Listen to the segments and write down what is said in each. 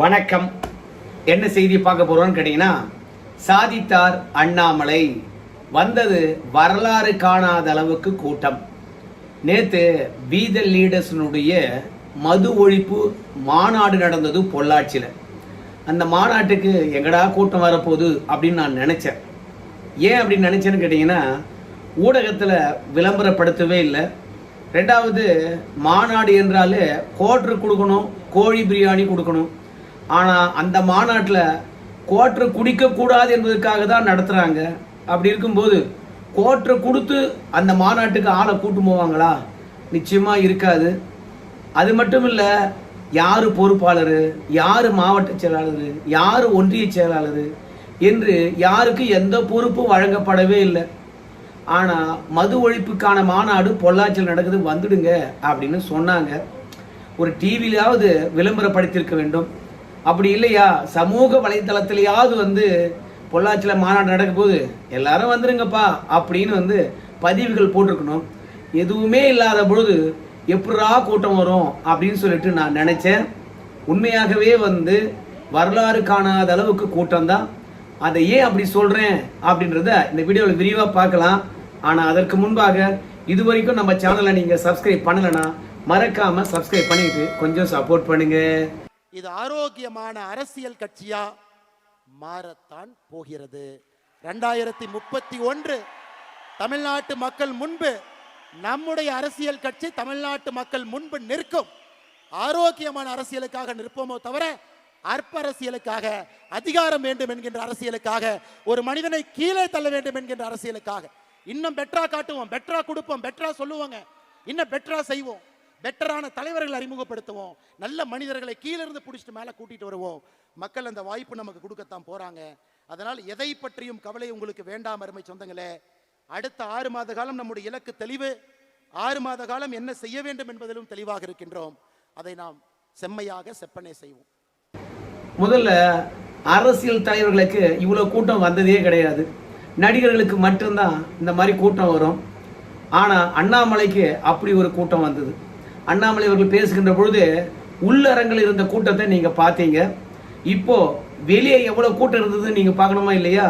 வணக்கம். என்ன செய்தி பார்க்க போறோம்னு கேட்டீங்கன்னா, சாதித்தார் அண்ணாமலை, வந்தது வரலாறு காணாத அளவுக்கு கூட்டம். நேத்து பி த லீடர்ஸினுடைய மது ஒழிப்பு மாநாடு நடந்தது பொள்ளாச்சியில். அந்த மாநாட்டுக்கு எங்கடா கூட்டம் வரப்போகுது அப்படின்னு நான் நினைச்சேன். ஏன் அப்படின்னு நினைச்சேன்னு கேட்டீங்கன்னா, ஊடகத்தில் விளம்பரப்படுத்தவே இல்லை. ரெண்டாவது, மாநாடு என்றாலே கோட்ரு கொடுக்கணும், கோழி பிரியாணி கொடுக்கணும். ஆனால் அந்த மாநாட்டில் கோட்ரு குடிக்கக்கூடாது என்பதற்காக தான் நடத்துகிறாங்க. அப்படி இருக்கும்போது கோட்ரு கொடுத்து அந்த மாநாட்டுக்கு ஆளை கூட்டு போவாங்களா? நிச்சயமாக இருக்காது. அது மட்டும் இல்லை, யார் பொறுப்பாளர், யார் மாவட்ட செயலாளர், யார் ஒன்றிய செயலாளர் என்று யாருக்கு எந்த பொறுப்பும் வழங்கப்படவே இல்லை. ஆனால் மது ஒழிப்புக்கான மாநாடு பொள்ளாச்சியில் நடக்குது, வந்துடுங்க அப்படின்னு சொன்னாங்க. ஒரு டிவியிலாவது விளம்பரப்படுத்தியிருக்க வேண்டும். அப்படி இல்லையா, சமூக வலைத்தளத்திலேயாவது பொள்ளாச்சியில் மாநாடு நடக்கும் போது எல்லாரும் வந்துருங்கப்பா அப்படின்னு பதிவுகள் போட்டிருக்கணும். எதுவுமே இல்லாத பொழுது எப்படா கூட்டம் வரும் அப்படின்னு சொல்லிட்டு நான் நினைச்சேன். உண்மையாகவே வரலாறு காணாத அளவுக்கு கூட்டம் தான். அதை ஏன் அப்படி சொல்றேன் அப்படின்றத இந்த வீடியோவில் விரிவாக பார்க்கலாம். ஆனால் அதற்கு முன்பாக இதுவரைக்கும் நம்ம சேனலை நீங்கள் சப்ஸ்கிரைப் பண்ணலைன்னா மறக்காம சப்ஸ்கிரைப் பண்ணிட்டு கொஞ்சம் சப்போர்ட் பண்ணுங்க. இது ஆரோக்கியமான அரசியல் கட்சியா மாறத்தான் போகிறது. 2031 தமிழ்நாட்டு மக்கள் முன்பு நம்முடைய அரசியல் கட்சி தமிழ்நாட்டு மக்கள் முன்பு நிற்கும். ஆரோக்கியமான அரசியலுக்காக நிற்போமோ தவிர அற்ப அரசியலுக்காக, அதிகாரம் வேண்டும் என்கின்ற அரசியலுக்காக, ஒரு மனிதனை கீழே தள்ள வேண்டும் என்கின்ற அரசியலுக்காக இன்னும் பெட்டரா காட்டுவோம், பெட்டரா கொடுப்போம், பெட்டரா சொல்லுவாங்க, இன்னும் பெட்டரா செய்வோம், பெட்டரான தலைவர்கள் அறிமுகப்படுத்துவோம், நல்ல மனிதர்களை கீழிருந்து பிடிச்சிட்டு மேலே கூட்டிட்டு வருவோம். மக்கள் அந்த வாய்ப்பு நமக்கு கொடுக்கத்தான் போறாங்க. அதனால் எதை பற்றியும் கவலை உங்களுக்கு வேண்டாம் அருமை சொந்தங்களே. அடுத்த 6 மாத காலம் நம்முடைய இலக்கு தெளிவு. 6 மாத காலம் என்ன செய்ய வேண்டும் என்பதிலும் தெளிவாக இருக்கின்றோம். அதை நாம் செம்மையாக செப்பனே செய்வோம். முதல்ல, அரசியல் தலைவர்களுக்கு இவ்வளவு கூட்டம் வந்ததே கிடையாது. நடிகர்களுக்கு மட்டும்தான் இந்த மாதிரி கூட்டம் வரும். ஆனால் அண்ணாமலைக்கு அப்படி ஒரு கூட்டம் வந்தது. அண்ணாமலை அவர்கள் பேசுகின்ற பொழுது உள்ளரங்கில் இருந்த கூட்டத்தை நீங்க பார்த்தீங்க. இப்போ வெளியே எவ்வளவு கூட்டம் இருந்தது நீங்க பார்க்கணுமா இல்லையா?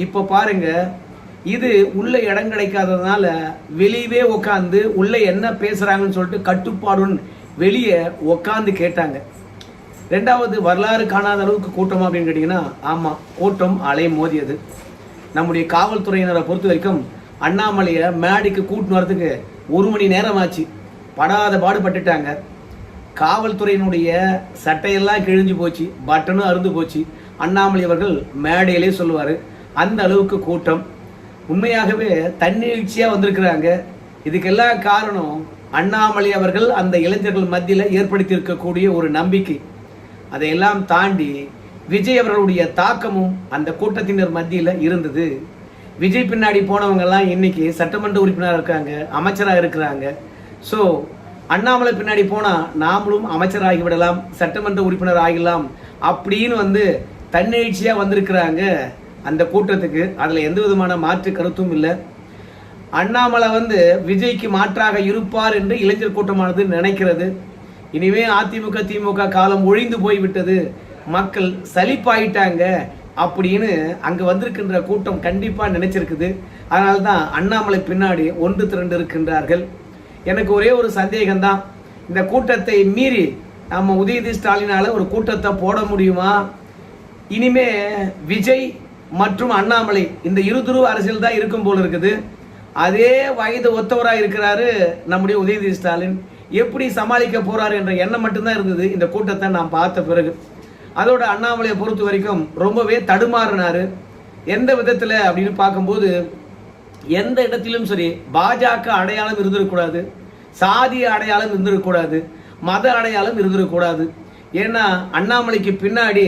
இப்போ பாருங்க, இது உள்ள இடம் கிடைக்காததுனால வெளியவே உட்காந்து உள்ள என்ன பேசுறாங்கன்னு சொல்லிட்டு கட்டுப்பாடுன்னு வெளியே உட்காந்து கேட்டாங்க. ரெண்டாவது, வரலாறு காணாத அளவுக்கு கூட்டம் அப்படின்னு கேட்டீங்கன்னா, ஆமா, கூட்டம் அலை மோதியது. நம்முடைய காவல்துறையினரை பொறுத்த வரைக்கும் அண்ணாமலையை மேடைக்கு கூட்டின்னு வரதுக்கு 1 மணி நேரம் ஆச்சு. படாத பாடுபட்டுட்டாங்க. காவல்துறையினுடைய சட்டையெல்லாம் கிழிஞ்சு போச்சு, பட்டனும் அறுந்து போச்சு. அண்ணாமலை அவர்கள் மேடையிலே சொல்லுவார். அந்த அளவுக்கு கூட்டம். உண்மையாகவே தன்னெழுச்சியா வந்திருக்கிறாங்க. இதுக்கெல்லாம் காரணம் அண்ணாமலை அவர்கள் அந்த இளைஞர்கள் மத்தியில் ஏற்படுத்தி இருக்கக்கூடிய ஒரு நம்பிக்கை. அதையெல்லாம் தாண்டி விஜய் அவர்களுடைய தாக்கமும் அந்த கூட்டத்தினர் மத்தியில் இருந்தது. விஜய் பின்னாடி போனவங்கெல்லாம் இன்னைக்கு சட்டமன்ற உறுப்பினராக இருக்காங்க, அமைச்சராக இருக்கிறாங்க. ஸோ அண்ணாமலை பின்னாடி போனால் நாமளும் அமைச்சராகிவிடலாம், சட்டமன்ற உறுப்பினர் ஆகிடலாம் அப்படின்னு தன்னெழுச்சியாக வந்திருக்கிறாங்க அந்த கூட்டத்துக்கு. அதில் எந்த விதமான மாற்று கருத்தும் இல்லை. அண்ணாமலை விஜய்க்கு மாற்றாக இருப்பார் என்று இளைஞர் கூட்டமானது நினைக்கிறது. இனிமே அதிமுக திமுக காலம் ஒழிந்து போய்விட்டது, மக்கள் சலிப்பாயிட்டாங்க அப்படின்னு அங்கே வந்திருக்கின்ற கூட்டம் கண்டிப்பாக நினைச்சிருக்குது. அதனால தான் அண்ணாமலை பின்னாடி ஒன்று திரண்டு இருக்கின்றார்கள். எனக்கு ஒரே ஒரு சந்தேகம்தான், இந்த கூட்டத்தை மீறி நம்ம உதயநிதி ஸ்டாலினால ஒரு கூட்டத்தை போட முடியுமா? இனிமே விஜய் மற்றும் அண்ணாமலை இந்த இருதுருவ அரசியல் தான் இருக்கும் போல இருக்குது. அதே வயது ஒத்தவராக இருக்கிறாரு நம்முடைய உதயநிதி ஸ்டாலின். எப்படி சமாளிக்க போறாரு என்ற எண்ணம் மட்டும்தான் இருந்தது இந்த கூட்டத்தை நாம் பார்த்த பிறகு. அதோட அண்ணாமலையை பொறுத்த வரைக்கும் ரொம்பவே தடுமாறினாரு. எந்த விதத்தில் அப்படின்னு பார்க்கும்போது, எந்த இடத்திலும் சரி பாஜக அடையாளம் இருந்திருக்கூடாது, சாதிய அடையாளம் இருந்திருக்கூடாது, மத அடையாளம் இருந்திருக்கூடாது. ஏன்னா அண்ணாமலைக்கு பின்னாடி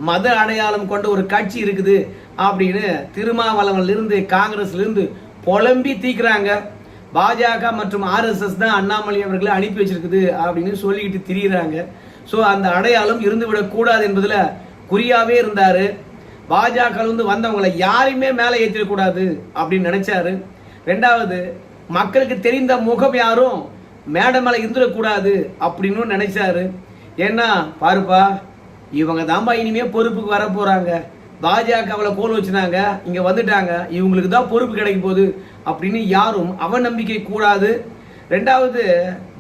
மத அடையாளம் கொண்ட ஒரு கட்சி இருக்குது அப்படின்னு திருமாவளவன்ல இருந்து காங்கிரஸ்ல இருந்து புலம்பி தீக்குறாங்க. பாஜக மற்றும் RSS தான் அண்ணாமலை அவர்களை அனுப்பி வச்சிருக்குது அப்படின்னு சொல்லிக்கிட்டு திரியிறாங்க. ஸோ அந்த அடையாளம் இருந்துவிடக் கூடாது என்பதுல குறியாவே இருந்தாரு. பாஜக வந்தவங்களை யாரையுமே மேலே ஏற்றிடக்கூடாது அப்படின்னு நினைச்சாரு. ரெண்டாவது, மக்களுக்கு தெரிந்த முகம் யாரும் மேடை மேலே இருந்துடக்கூடாது அப்படின்னு நினைச்சாரு. ஏன்னா பாருப்பா, இவங்க தான்பா இனிமே பொறுப்புக்கு வர போறாங்க, பாஜகவில் கோல் வச்சுனாங்க, இங்க வந்துட்டாங்க, இவங்களுக்கு தான் பொறுப்பு கிடைக்க போகுது அப்படின்னு யாரும் அவநம்பிக்கை கூடாது. ரெண்டாவது,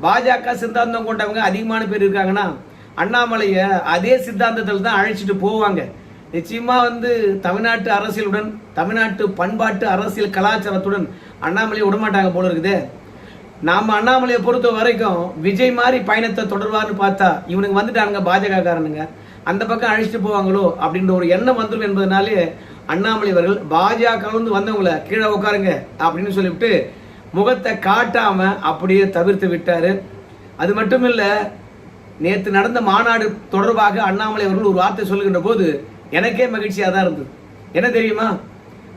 பாஜக சித்தாந்தம் கொண்டவங்க அதிகமான பேர் இருக்காங்கன்னா அண்ணாமலைய அதே சித்தாந்தத்தில் தான் அழைச்சிட்டு போவாங்க. நிச்சயமா தமிழ்நாட்டு அரசியலுடன், தமிழ்நாட்டு பண்பாட்டு அரசியல் கலாச்சாரத்துடன் அண்ணாமலையை விடமாட்டாங்க போல இருக்குது. நாம அண்ணாமலையை பொறுத்த வரைக்கும் விஜய் மாதிரி பயணத்தை தொடர்வார்னு பார்த்தா இவனுக்கு வந்துட்டானுங்க பாஜக காரனுங்க, அந்த பக்கம் அழைச்சிட்டு போவாங்களோ அப்படின்ற ஒரு எண்ணம் வந்துடும் என்பதனாலே அண்ணாமலை அவர்கள் பாஜக வந்தவங்களை கீழே உட்காருங்க அப்படின்னு சொல்லிவிட்டு முகத்தை காட்டாம அப்படியே தவிர்த்து விட்டாரு. அது மட்டும் இல்ல, நேற்று நடந்த மாநாடு தொடர்பாக அண்ணாமலை அவர்கள் ஒரு வார்த்தை சொல்லுகின்ற போது எனக்கே மகிழ்ச்சியாக தான் இருந்தது. என்ன தெரியுமா,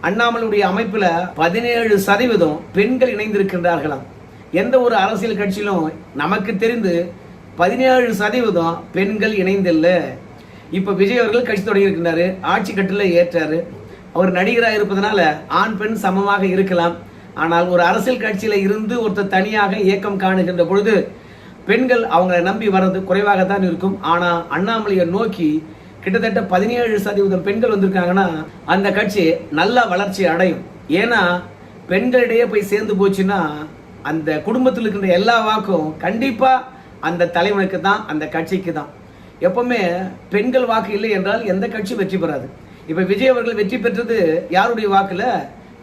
அண்ணாமலையுடைய அமைப்புல 17% பெண்கள் இணைந்திருக்கின்றார்களாம். எந்த ஒரு அரசியல் கட்சியிலும் நமக்கு தெரிந்து 17% பெண்கள் இணைந்தில்ல. இப்ப விஜய் அவர்கள் கட்சி தொடங்கி இருக்கின்றாரு, ஆட்சி கட்டில ஏற்றாரு. அவர் நடிகராக இருப்பதனால ஆண் பெண் சமமாக இருக்கலாம். ஆனால் ஒரு அரசியல் கட்சியில இருந்து ஒருத்தர் தனியாக இயக்கம் காணுகின்ற பொழுது பெண்கள் அவங்களை நம்பி வர்றது குறைவாகத்தான் இருக்கும். ஆனா அண்ணாமலையை நோக்கி கிட்டத்தட்ட 17% பெண்கள் வந்திருக்காங்கன்னா அந்த கட்சி நல்ல வளர்ச்சி அடையும். ஏன்னா பெண்களிடையே போய் சேர்ந்து போச்சுன்னா அந்த குடும்பத்தில் இருக்கின்ற எல்லா வாக்கும் கண்டிப்பா அந்த தலைவனுக்கு தான், அந்த கட்சிக்கு தான். எப்பவுமே பெண்கள் வாக்கு இல்லை என்றால் எந்த கட்சி வெற்றி பெறாது. இப்ப விஜய் அவர்கள் வெற்றி பெற்றது யாருடைய வாக்குல?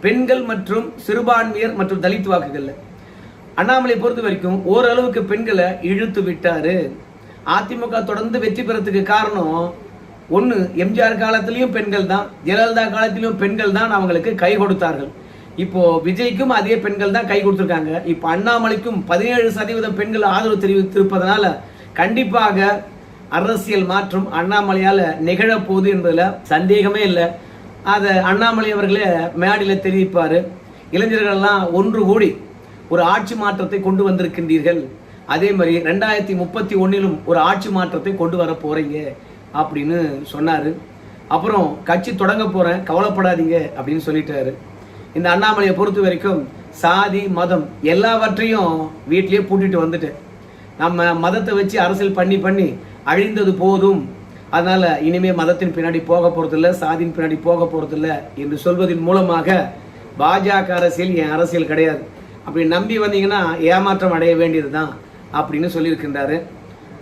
பெண்கள் மற்றும் சிறுபான்மையர் மற்றும் தலித் வாக்குகள்ல. அண்ணாமலை பொறுத்த வரைக்கும் ஓரளவுக்கு பெண்களை இழுத்து விட்டாரு. அதிமுக தொடர்ந்து வெற்றி பெறத்துக்கு காரணம் ஒண்ணு, எம்ஜிஆர் காலத்திலையும் பெண்கள் தான், ஜெயலலிதா காலத்திலும் பெண்கள் தான் அவங்களுக்கு கை கொடுத்தார்கள். இப்போ விஜய்க்கும் அதே பெண்கள் தான் கை கொடுத்திருக்காங்க. இப்போ அண்ணாமலைக்கும் 17% பெண்கள் ஆதரவு தெரிவித்திருப்பதனால கண்டிப்பாக அரசியல் மாற்றம் அண்ணாமலையால நிகழப்போகுது என்பதுல சந்தேகமே இல்லை. அதை அண்ணாமலை அவர்களே மேடையில தெரிவிப்பாரு. இளைஞர்கள் எல்லாம் ஒன்று கூடி ஒரு ஆட்சி மாற்றத்தை கொண்டு வந்திருக்கின்றீர்கள், அதே மாதிரி 2031 ஒரு ஆட்சி மாற்றத்தை கொண்டு வர போறீங்க அப்படின்னு சொன்னாரு. அப்புறம் கட்சி தொடங்க போறேன், கவலைப்படாதீங்க அப்படின்னு சொல்லிட்டாரு. இந்த அண்ணாமலையை பொறுத்த வரைக்கும் சாதி மதம் எல்லாவற்றையும் வீட்டிலேயே பூட்டிட்டு வந்துட்டேன், நம்ம மதத்தை வச்சு அரசியல் பண்ணி அழிந்தது போதும், அதனால இனிமே மதத்தின் பின்னாடி போக போறதில்ல, சாதியின் பின்னாடி போக போறதில்ல என்று சொல்வதன் மூலமாக பாஜக அரசியல் என் அரசியல் கிடையாது, அப்படி நம்பி வந்தீங்கன்னா ஏமாற்றம் அடைய வேண்டியதுதான் அப்படின்னு சொல்லியிருக்கின்றாரு.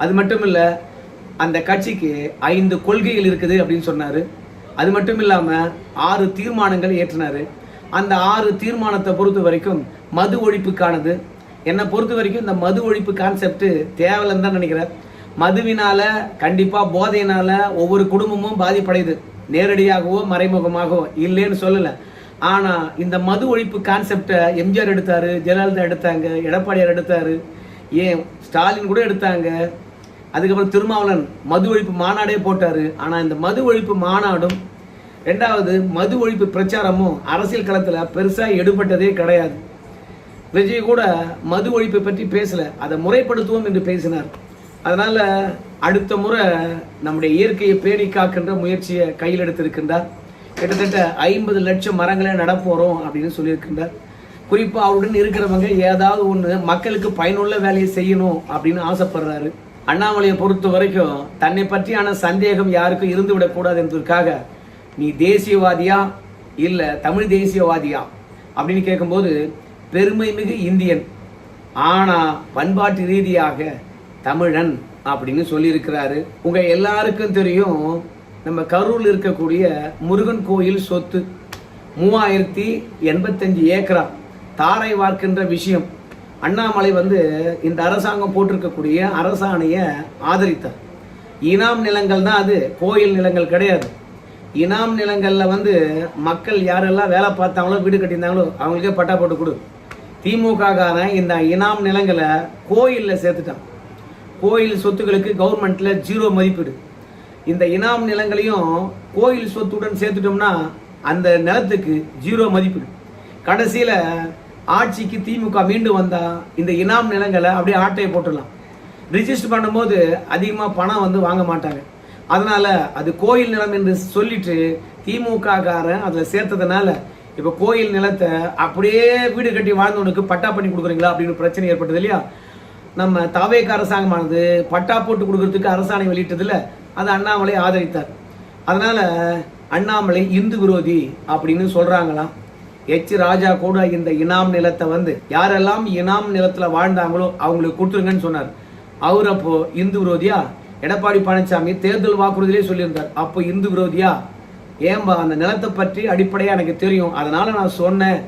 அது மட்டும் இல்ல, அந்த கட்சிக்கு 5 கொள்கைகள் இருக்குது அப்படின்னு சொன்னாரு. அது மட்டும் இல்லாம 6 தீர்மானங்கள் ஏற்றினாரு. அந்த 6 தீர்மானத்தை பொறுத்த வரைக்கும் மது ஒழிப்புக்கானது. என்னை பொறுத்த வரைக்கும் இந்த மது ஒழிப்பு கான்செப்ட் தேவையில்லைன்னு தான் நினைக்கிறேன். மதுவினால கண்டிப்பா போதையினால ஒவ்வொரு குடும்பமும் பாதிப்படையுது, நேரடியாகவோ மறைமுகமாகவோ, இல்லைன்னு சொல்லல. ஆனா இந்த மது ஒழிப்பு கான்செப்டை எம்ஜிஆர் எடுத்தாரு, ஜெயலலிதா எடுத்தாங்க, எடப்பாடியார் எடுத்தாரு, ஏன் ஸ்டாலின் கூட எடுத்தாங்க. அதுக்கப்புறம் திருமாவளவன் மது ஒழிப்பு மாநாடே போட்டாரு. ஆனா இந்த மது ஒழிப்பு மாநாடும் ரெண்டாவது மது ஒழிப்பு பிரச்சாரமும் அரசியல் களத்துல பெருசா எடுபட்டதே கிடையாது. விஜய் கூட மது ஒழிப்பை பற்றி பேசல, அதை முறைப்படுத்துவோம் என்று பேசினார். அதனால அடுத்த முறை நம்முடைய இயற்கையை பேணி காக்கின்ற முயற்சியை கையில் எடுத்திருக்கின்றார். கிட்டத்தட்ட 50 லட்சம் மரங்களை நடப்போறோம் அப்படின்னு சொல்லியிருக்கின்றார். குறிப்பா அவருடன் இருக்கிறவங்க ஏதாவது ஒண்ணு மக்களுக்கு பயனுள்ள வேலையை செய்யணும் அப்படின்னு ஆசைப்படுறாரு. அண்ணாமலையை பொறுத்த வரைக்கும் தன்னை பற்றியான சந்தேகம் யாருக்கும் இருந்து விடக்கூடாது என்பதற்காக நீ தேசியவாதியா இல்ல தமிழ் தேசியவாதியா அப்படின்னு கேட்கும்போது பெருமை மிகு இந்தியன், ஆனா பண்பாட்டு ரீதியாக தமிழன் அப்படின்னு சொல்லியிருக்கிறாரு. உங்க எல்லாருக்கும் தெரியும், நம்ம கரூர்ல இருக்கக்கூடிய முருகன் கோயில் சொத்து 3085 ஏக்கரா தாரை வார்க்கின்ற விஷயம் அண்ணாமலை இந்த அரசாங்கம் போட்டிருக்கக்கூடிய அரசாணையை ஆதரித்தார். இனாம் நிலங்கள் தான் அது, கோயில் நிலங்கள் கிடையாது. இனாம் நிலங்கள்ல மக்கள் யாரெல்லாம் வேலை பார்த்தாங்களோ வீடு கட்டியிருந்தாங்களோ அவங்களுக்கே பட்டா போட்டு கொடு. திமுக காரன் இந்த இனாம் நிலங்களை கோயில்ல சேர்த்துட்டான். கோயில் சொத்துக்களுக்கு கவர்மெண்ட்ல 0 மதிப்பீடு. இந்த இனாம் நிலங்களையும் கோயில் சொத்துடன் சேர்த்துட்டோம்னா அந்த நிலத்துக்கு 0 மதிப்பீடு. கடைசியில ஆட்சிக்கு திமுக மீண்டும் வந்தா இந்த இனாம் நிலங்களை அப்படியே ஆட்டையை போட்டுடலாம். ரிஜிஸ்டர் பண்ணும்போது அதிகமா பணம் வாங்க மாட்டாங்க. அதனால அது கோயில் நிலம் என்று சொல்லிட்டு திமுக காரன் அதுல சேர்த்ததுனால இப்ப கோயில் நிலத்தை அப்படியே வீடு கட்டி வாழ்ந்தவனுக்கு பட்டா பண்ணி கொடுக்குறீங்களா அப்படின்னு பிரச்சனை ஏற்பட்டது இல்லையா. நம்ம தவேக அரசாங்கமானது பட்டா போட்டு கொடுக்கறதுக்கு அரசாணை வெளியிட்டதுல அதை அண்ணாமலை ஆதரித்தார். அதனால அண்ணாமலை இந்து விரோதி அப்படின்னு சொல்றாங்களாம். எச் ராஜா கூட இந்த இனாம் நிலத்தை வந்து யாரெல்லாம் இனாம் நிலத்துல வாழ்ந்தாங்களோ அவங்களுக்கு கொடுத்துருங்கன்னு சொன்னார். அவர் அப்போ இந்து விரோதியா? எடப்பாடி பழனிசாமி தேர்தல் வாக்குறுதியிலே சொல்லியிருந்தார். அப்போ இந்து விரோதியா? ஏன்பா அந்த நிலத்தை பற்றி அடிப்படையா எனக்கு தெரியும், அதனால நான் சொன்னேன்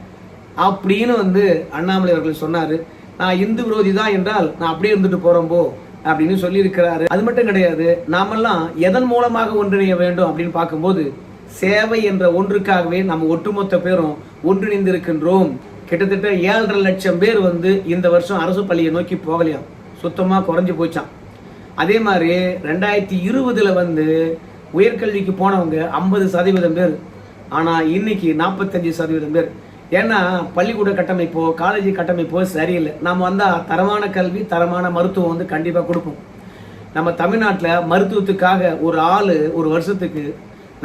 அப்படின்னு வந்து அண்ணாமலை அவர்கள் சொன்னாரு. நான் இந்து விரோதி தான் என்றால் நான் அப்படியே இருந்துட்டு போறோம்போ அப்படின்னு சொல்லி இருக்கிறாரு. அது மட்டும் கிடையாது, நாமெல்லாம் எதன் மூலமாக ஒன்றிணைய வேண்டும் அப்படின்னு பார்க்கும்போது சேவை என்ற ஒன்றுக்காகவே நம்ம ஒட்டுமொத்த பேரும் ஒன்றிணைந்து இருக்கின்றோம். கிட்டத்தட்ட 7.5 லட்சம் பேர் வந்து இந்த வருஷம் அரசு பள்ளியை நோக்கி போகலையாம், சுத்தமா குறைஞ்சு போச்சான். அதே மாதிரி 2020 வந்து உயர்கல்விக்கு போனவங்க 50% பேர், ஆனா இன்னைக்கு 45% பேர். ஏன்னா பள்ளிக்கூட கட்டமைப்போ காலேஜ் கட்டமைப்போ சரியில்லை. நம்ம வந்தா தரமான கல்வி தரமான மருத்துவம் வந்து கண்டிப்பா கொடுப்போம். நம்ம தமிழ்நாட்டில் மருத்துவத்துக்காக ஒரு ஆளு ஒரு வருஷத்துக்கு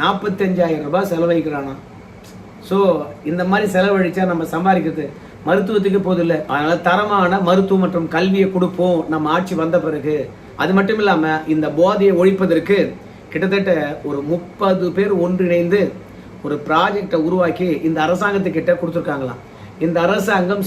45,000 ரூபாய் செலவழிக்கிறானா. ஸோ இந்த மாதிரி செலவழிச்சா நம்ம சம்பாதிக்கிறது மருத்துவத்துக்கு போதும் இல்லை. அதனால தரமான மருத்துவம் மற்றும் கல்வியை கொடுப்போம் நம்ம ஆட்சி வந்த பிறகு. அது மட்டும் இல்லாம இந்த போதையை ஒழிப்பதற்கு கிட்டத்தட்ட ஒரு 30 பேர் ஒன்றிணைந்து ஒரு ப்ராஜெக்டை உருவாக்கி இந்த அரசாங்கத்துக்கிட்ட கொடுத்துருக்காங்களாம். இந்த அரசாங்கம்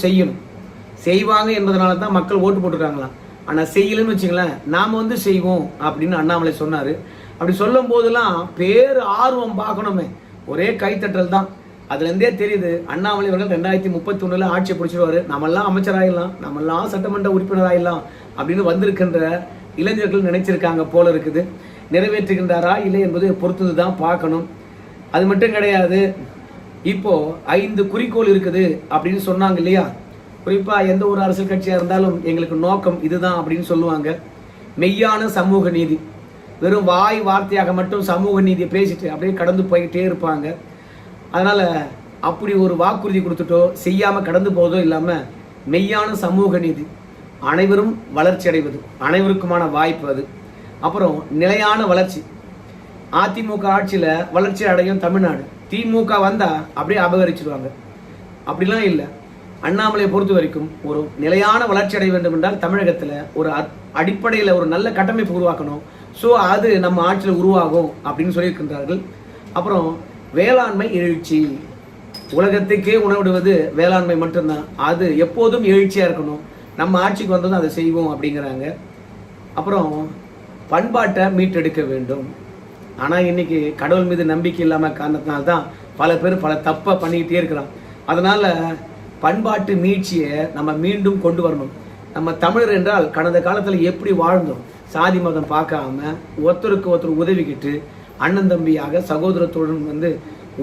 செய்வாங்க என்பதனால தான் மக்கள் ஓட்டு போட்டுருக்காங்களாம். ஆனா செய்யலன்னு வச்சுங்களேன், நாம வந்து செய்வோம் அப்படின்னு அண்ணாமலை சொன்னாரு. அப்படி சொல்லும் போதெல்லாம் பேர் ஆர்வம் பார்க்கணுமே, ஒரே கைத்தட்டல் தான். அதுல இருந்தே தெரியுது அண்ணாமலை அவர்கள் 2031 ஆட்சியை பிடிச்சிருவாரு, நம்மெல்லாம் அமைச்சராயிடலாம், நம்மெல்லாம் சட்டமன்ற உறுப்பினராயிடலாம் அப்படின்னு வந்திருக்கின்ற இளைஞர்கள் நினைச்சிருக்காங்க போல இருக்குது. நிறைவேற்றுகின்றாரா இல்லை என்பது பொறுத்தது தான் பார்க்கணும். அது மட்டும் கிடையாது, இப்போ 5 குறிக்கோள் இருக்குது அப்படின்னு சொன்னாங்க இல்லையா. குறிப்பா எந்த ஒரு அரசியல் கட்சியா இருந்தாலும் எங்களுக்கு நோக்கம் இதுதான் அப்படின்னு சொல்லுவாங்க. மெய்யான சமூக நீதி, வெறும் வாய் வார்த்தையாக மட்டும் சமூக நீதியை பேசிட்டு அப்படியே கடந்து போய்கிட்டே இருப்பாங்க. அதனால அப்படி ஒரு வாக்குறுதி கொடுத்துட்டோ செய்யாம கடந்து போவதோ இல்லாம மெய்யான சமூக நீதி, அனைவரும் வளர்ச்சி அடைவது, அனைவருக்குமான வாய்ப்பு அது. அப்புறம் நிலையான வளர்ச்சி. அதிமுக ஆட்சியில வளர்ச்சி அடையும் தமிழ்நாடு, திமுக வந்தா அப்படியே அபகரிச்சிடுவாங்க. அப்படிலாம் இல்லை. அண்ணாமலையை பொறுத்த வரைக்கும் ஒரு நிலையான வளர்ச்சி அடைய வேண்டும் என்றால் தமிழகத்துல ஒரு அடிப்படையில் ஒரு நல்ல கட்டமைப்பு உருவாக்கணும். ஸோ அது நம்ம ஆட்சியில் உருவாகும் அப்படின்னு சொல்லியிருக்கின்றார்கள். அப்புறம் வேளாண்மை எழுச்சி, உலகத்துக்கே உணவிடுவது வேளாண்மை மட்டும்தான், அது எப்போதும் எழுச்சியா இருக்கணும், நம்ம ஆட்சிக்கு வந்ததும் அதை செய்வோம் அப்படிங்கிறாங்க. அப்புறம் பண்பாட்டை மீட்டெடுக்க வேண்டும். ஆனால் இன்னைக்கு கடவுள் மீது நம்பிக்கை இல்லாமல் காரணத்தினால்தான் பல பேர் பல தப்பை பண்ணிக்கிட்டே இருக்கிறான். அதனால பண்பாட்டு மீட்சியை நம்ம மீண்டும் கொண்டு வரணும். நம்ம தமிழர் என்றால் கடந்த காலத்தில் எப்படி வாழ்ந்தோம், சாதி மதம் பார்க்காம ஒருத்தருக்கு ஒருத்தர் உதவிக்கிட்டு அண்ணன் தம்பியாக சகோதரத்துடன் வந்து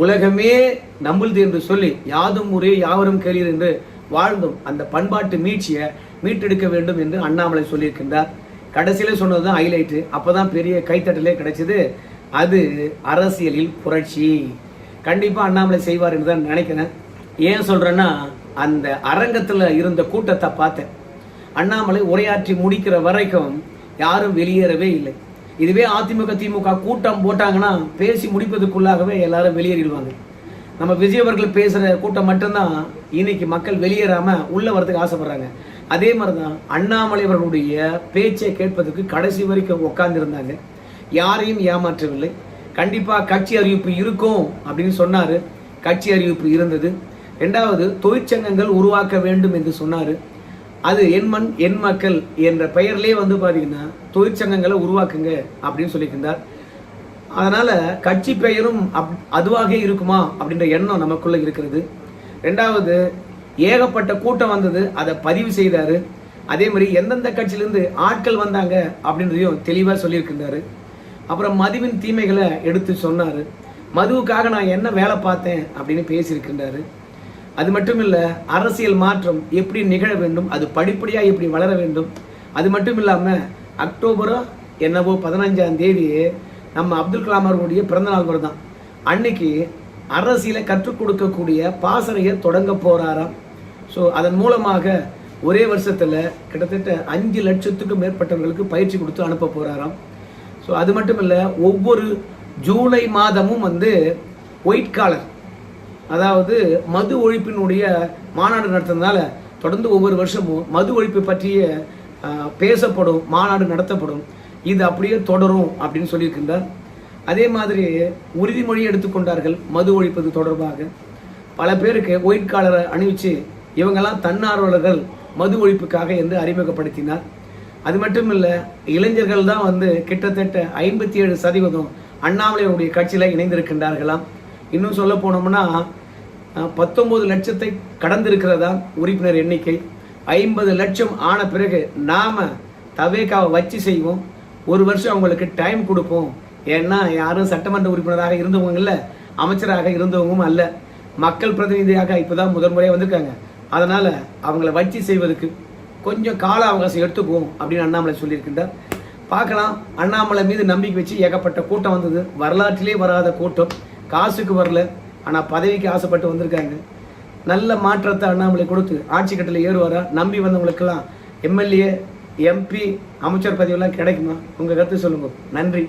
உலகமே நம்புது என்று சொல்லி யாதும் ஊரே யாவரும் கேளீர் என்று வாழ்ந்தோம். அந்த பண்பாட்டு மீட்சியை மீட்டெடுக்க வேண்டும் என்று அண்ணாமலை சொல்லியிருக்கின்றார். கடைசியில சொன்னதுதான் ஹைலைட்டு. அப்பதான் பெரிய கைத்தட்டலே கிடைச்சது. அது அரசியலில் புரட்சி. கண்டிப்பா அண்ணாமலை செய்வார் என்று தான் நினைக்கிறேன். ஏன் சொல்றேன்னா, அந்த அரங்கத்துல இருந்த கூட்டத்தை பார்த்தேன். அண்ணாமலை உரையாற்றி முடிக்கிற வரைக்கும் யாரும் வெளியேறவே இல்லை. இதுவே அதிமுக திமுக கூட்டம் போட்டாங்கன்னா பேசி முடிப்பதற்குள்ளாகவே எல்லாரும் வெளியேறிடுவாங்க. நம்ம விஜய் அவர்கள் பேசுற கூட்டம் மட்டும்தான் இன்னைக்கு மக்கள் வெளியேறாம உள்ள வரதுக்கு ஆசைப்படுறாங்க. அதே மாதிரிதான் அண்ணாமலை அவர்களுடைய பேச்சை கேட்பதற்கு கடைசி வரைக்கும் உட்கார்ந்து இருந்தாங்க. யாரையும் ஏமாற்றவில்லை. கண்டிப்பா கட்சி அறிவிப்பு இருக்கும் அப்படின்னு சொன்னாரு. கட்சி அறிவிப்பு இருந்தது. 2வது தொழிற்சங்கங்கள் உருவாக்க வேண்டும் என்று சொன்னாரு. அது என் மண் என் மக்கள் என்ற பெயர்லேயே வந்து பாத்தீங்கன்னா தொழிற்சங்கங்களை உருவாக்குங்க அப்படின்னு சொல்லியிருந்தார். அதனால கட்சி பெயரும் அதுவாக இருக்குமா அப்படின்ற எண்ணம் நமக்குள்ள இருக்கிறது. 2வது ஏகப்பட்ட கூட்டம் வந்தது, அதை பதிவு செய்தாரு. அதே மாதிரி எந்தெந்த கட்சியிலிருந்து ஆட்கள் வந்தாங்க அப்படின்றதையும் தெளிவா சொல்லியிருக்கின்றாரு. அப்புறம் மதுவின் தீமைகளை எடுத்து சொன்னாரு. மதுவுக்காக நான் என்ன வேலை பார்த்தேன் அப்படின்னு பேசியிருக்கின்றாரு. அது மட்டும் இல்ல, அரசியல் மாற்றம் எப்படி நிகழ வேண்டும், அது படிப்படியா எப்படி வளர வேண்டும். அது மட்டும் இல்லாம அக்டோபரோ என்னவோ 15ஆம் தேதி நம்ம அப்துல் கலாம் அவர்களுடைய பிறந்தநாள் வருதான். அன்னைக்கு அரசியலை கற்றுக் கொடுக்கக்கூடிய பாசறையை தொடங்க போறாராம். ஸோ அதன் மூலமாக ஒரே வருஷத்துல கிட்டத்தட்ட 5 லட்சத்துக்கும் மேற்பட்டவர்களுக்கு பயிற்சி கொடுத்து அனுப்ப போறாராம். ஸோ அது மட்டும் இல்ல, ஒவ்வொரு ஜூலை மாதமும் வந்து ஒயிட் காலர், அதாவது மது ஒழிப்பினுடைய மாநாடு நடத்துறதுனால தொடர்ந்து ஒவ்வொரு வருஷமும் மது ஒழிப்பு பற்றிய பேசப்படும், மாநாடு நடத்தப்படும். இது அப்படியே தொடரும் அப்படின்னு சொல்லியிருக்கின்றார். அதே மாதிரி உறுதிமொழி எடுத்துக்கொண்டார்கள் மது ஒழிப்பது தொடர்பாக. பல பேருக்கு ஒயிட் காலரை அணிவிச்சு இவங்கெல்லாம் தன்னார்வலர்கள் மது ஒழிப்புக்காக என்று அறிமுகப்படுத்தினார். அது மட்டும் இல்லை, இளைஞர்கள் தான் கிட்டத்தட்ட 57% அண்ணாமலையுடைய கட்சியில் இணைந்திருக்கின்றார்களாம். இன்னும் சொல்ல போனோம்னா 19 லட்சத்தை கடந்திருக்கிறதா உறுப்பினர் எண்ணிக்கை. 50 லட்சம் ஆன பிறகு நாம தவேகாவை வச்சு செய்வோம். ஒரு வருஷம் அவங்களுக்கு டைம் கொடுப்போம். ஏன்னா யாரும் சட்டமன்ற உறுப்பினராக இருந்தவங்க இல்லை, அமைச்சராக இருந்தவங்களும் அல்ல, மக்கள் பிரதிநிதியாக இப்போதான் முதன்முறையாக வந்திருக்காங்க. அதனால அவங்கள வச்சு செய்வதற்கு கொஞ்சம் கால அவகாசம் எடுத்துக்குவோம் அப்படின்னு அண்ணாமலை சொல்லியிருக்கின்றார். பார்க்கலாம். அண்ணாமலை மீது நம்பிக்கை வச்சு ஏகப்பட்ட கூட்டம் வந்தது. வரலாற்றிலே வராத கூட்டம். காசுக்கு வரல, ஆனால் பதவிக்கு ஆசைப்பட்டு வந்திருக்காங்க. நல்ல மாற்றத்தை அண்ணாமலை கொடுத்து ஆட்சி கட்டில் ஏறுவாரா? நம்பி வந்தவங்களுக்கெல்லாம் எம்எல்ஏ, எம்பி, அமைச்சர் பதவியெல்லாம் கிடைக்குமா? உங்கள் கருத்து சொல்லுங்க. நன்றி.